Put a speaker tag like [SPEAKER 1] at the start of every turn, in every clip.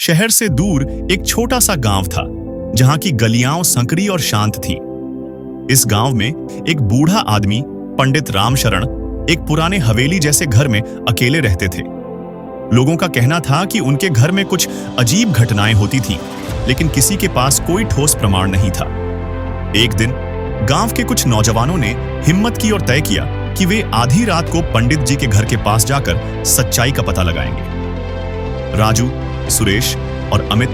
[SPEAKER 1] शहर से दूर एक छोटा सा गांव था, जहां की गलियां संकरी और शांत थीं। इस गांव में एक बूढ़ा आदमी, पंडित रामशरण, एक पुराने हवेली जैसे घर में अकेले रहते थे। लोगों का कहना था कि उनके घर में कुछ अजीब घटनाएं होती थीं, लेकिन किसी के पास कोई ठोस प्रमाण नहीं था। एक दिन गांव के कुछ नौजवानों ने हिम्मत की और तय किया कि वे आधी रात को पंडित जी के घर के पास जाकर सच्चाई का पता लगाएंगे। राजू, सुरेश और अमित,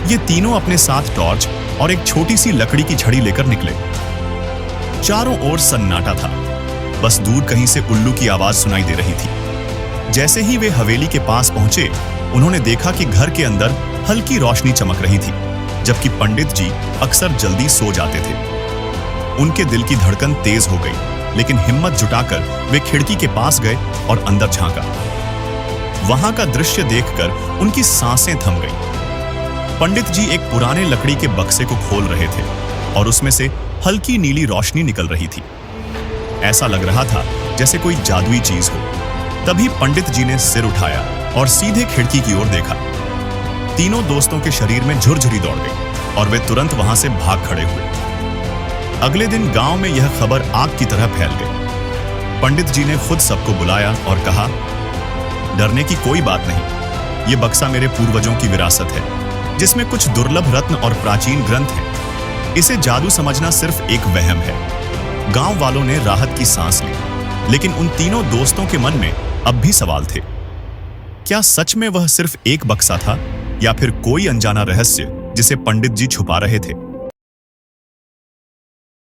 [SPEAKER 1] ये तीनों अपने साथ टॉर्च और एक छोटी सी लकड़ी की छड़ी लेकर निकले। चारों ओर सन्नाटा था, बस दूर कहीं से उल्लू की आवाज सुनाई दे रही थी। जैसे ही वे हवेली के पास पहुंचे, उन्होंने देखा कि घर के अंदर हल्की रोशनी चमक रही थी, जबकि पंडित जी अक्सर जल्दी सो जाते थे। उनके दिल की धड़कन तेज हो गई, लेकिन हिम्मत जुटाकर वे खिड़की के पास गए और अंदर झांका। वहां का दृश्य देखकर उनकी सांसें थम गईं। पंडित जी एक पुराने लकड़ी के बक्से को खोल रहे थे और उसमें से हल्की नीली रोशनी निकल रही थी। ऐसा लग रहा था जैसे कोई जादुई चीज हो। तभी पंडित जी ने सिर उठाया और सीधे खिड़की की ओर देखा। तीनों दोस्तों के शरीर में झुरझुरी दौड़ गई और वे तुरंत वहां से भाग खड़े हुए। अगले दिन गांव में यह खबर आग की तरह फैल गई। पंडित जी ने खुद सबको बुलाया और कहा, डरने की कोई बात नहीं। ये बक्सा मेरे पूर्वजों की विरासत है, जिसमें कुछ दुर्लभ रत्न और प्राचीन ग्रंथ हैं। इसे जादू समझना सिर्फ एक वहम है। गांव वालों ने राहत की सांस ली, लेकिन उन तीनों दोस्तों के मन में अब भी सवाल थे। क्या सच में वह सिर्फ एक बक्सा था, या फिर कोई अनजाना रहस्य जिसे पंडित जी छुपा रहे थे?